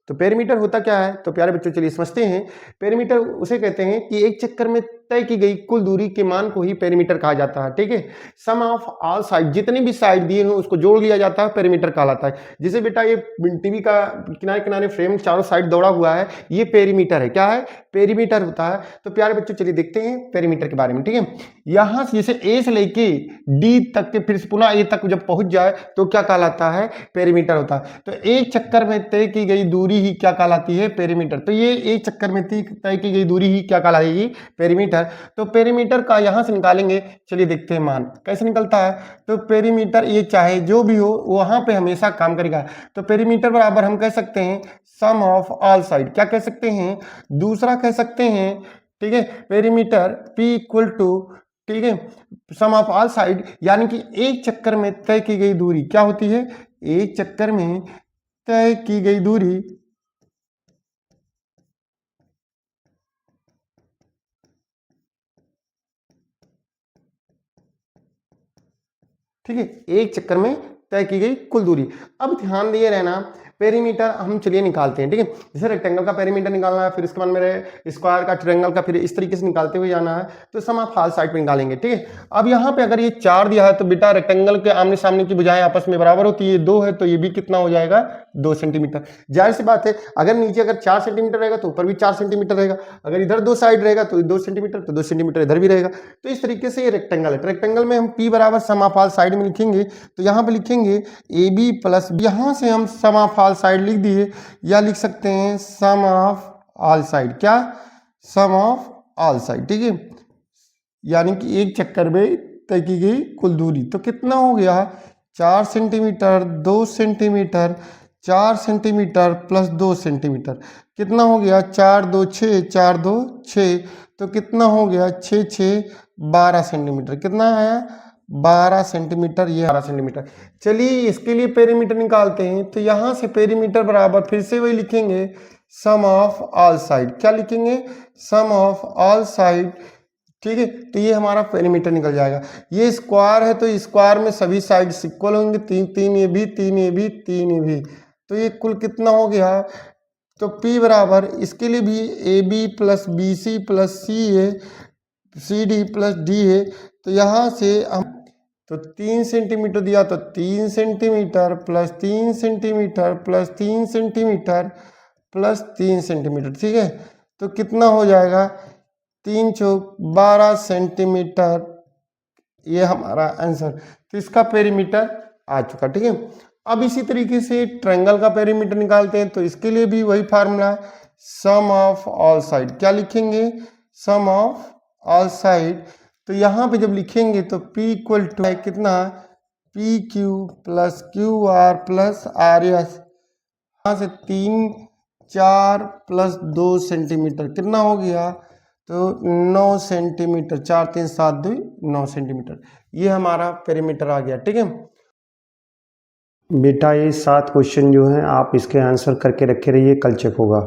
तो पेरीमीटर होता क्या है? तो प्यारे बच्चों चलिए समझते हैं। पेरीमीटर उसे कहते हैं कि एक चक्कर में तय की गई कुल दूरी के मान को ही पेरीमीटर कहा जाता है, ठीक है। सम ऑफ ऑल साइड, जितने भी साइड दिए हैं उसको जोड़ लिया जाता है, पेरीमीटर कहलाता है। जैसे बेटा ये टीवी का किनारे किनारे फ्रेम चारों साइड दौड़ा हुआ है, ये पेरीमीटर है। क्या है? पेरीमीटर होता है। तो प्यारे बच्चों चलिए देखते हैं पेरीमीटर के बारे में, ठीक है। यहां से जैसे ए से लेके डी तक के फिर पुनः ए तक जब पहुंच जाए तो क्या कहलाता है? पेरीमीटर होता है। तो एक चक्कर में तय की गई दूरी ही क्या कहलाती है? पेरीमीटर। तो ये एक चक्कर में तय की गई दूरी ही क्या कहलाएगी? पेरीमीटर। तो पेरीमीटर का यहां से निकालेंगे, चलिए देखते हैं मान कैसे निकलता है। तो पेरीमीटर ये चाहे जो भी हो वहां पे हमेशा काम करेगा। तो पेरीमीटर बराबर हम कह सकते हैं सम ऑफ ऑल साइड। क्या कह सकते हैं? दूसरा कह सकते हैं, ठीक है, पेरीमीटर P इक्वल टू, ठीक है, सम ऑफ ऑल साइड, यानी कि एक चक्कर में तय की गई दूरी क्या होती है? एक चक्कर में तय की गई दूरी, ठीक है, एक चक्कर में तय की गई कुल दूरी। अब ध्यान दिए रहना, पेरीमीटर हम चलिए निकालते हैं, ठीक है। जैसे रेक्टेंगल का पेरीमीटर निकालना है, फिर इसके बाद मेरे स्क्वायर का, ट्रायंगल का, फिर इस तरीके से निकालते हुए जाना है। तो सम ऑफ ऑल साइड पे निकालेंगे, ठीक है। अब यहाँ पे अगर ये 4 दिया है तो बेटा रेक्टेंगल के आमने सामने की भुजाएं आपस में बराबर होती है, 2 है तो ये भी कितना हो जाएगा? 2 सेंटीमीटर। जाहिर सी बात है, अगर नीचे अगर 4 सेंटीमीटर रहेगा तो ऊपर भी 4 सेंटीमीटर रहेगा, अगर इधर 2 साइड रहेगा तो 2 सेंटीमीटर, तो 2 सेंटीमीटर इधर भी रहेगा। तो इस तरीके से ये रेक्टेंगल है। तो रेक्टेंगल में हम P बराबर सम ऑफ ऑल साइड में लिखेंगे, तो यहाँ पे लिखेंगे AB प्लस, यहाँ से हम सम ऑफ ऑल साइड लिख दिए, या लिख सकते हैं सम ऑफ ऑल साइड। क्या? सम ऑफ ऑल साइड, ठीक है, यानी कि एक चक्कर में तय की गई कुल दूरी। तो कितना हो गया? 4 centimetre, 2 centimetre, 4 centimetre plus 2 centimetre, कितना हो गया? 4 2 6, 4 2 6, तो कितना हो गया? 6 6 12 सेंटीमीटर। कितना आया? 12 सेंटीमीटर। ये 12 सेंटीमीटर। चलिए इसके लिए पेरीमीटर निकालते हैं। तो यहां से पेरीमीटर बराबर फिर से वही लिखेंगे, सम ऑफ ऑल साइड। क्या लिखेंगे? सम ऑफ ऑल साइड, ठीक है। तो ये हमारा पेरीमीटर निकल जाएगा। ये स्क्वायर है तो स्क्वायर में सभी साइड्स इक्वल होंगे, 3 3 ये भी, 3 ये भी, 3 ये भी, तो ये कुल कितना हो गया? तो P बराबर इसके लिए भी AB plus BC plus CA CD plus D है। तो यहाँ से हम, तो 3 सेंटीमीटर दिया तो 3 centimetre plus 3 centimetre plus 3 centimetre plus 3 centimetre, ठीक है। तो कितना हो जाएगा? 3 चौक 12 सेंटीमीटर। ये हमारा आंसर। तो इसका पेरीमीटर आ चुका, ठीक है। अब इसी तरीके से ट्रायंगल का पेरीमीटर निकालते हैं। तो इसके लिए भी वही formula, sum of all side. क्या लिखेंगे? Sum of all side. तो यहाँ पे जब लिखेंगे तो P इक्वल टू है कितना? PQ plus QR plus RS, यहाँ से 3 4 प्लस 2 सेंटीमीटर, कितना हो गया? तो 9 सेंटीमीटर। 4 3 7 2 9 सेंटीमीटर। ये हमारा पेरीमीटर आ गया, ठीक है। बेटा ये 7 क्वेश्चन जो हैं आप इसके आंसर करके रखे रहिए, कल चेक होगा।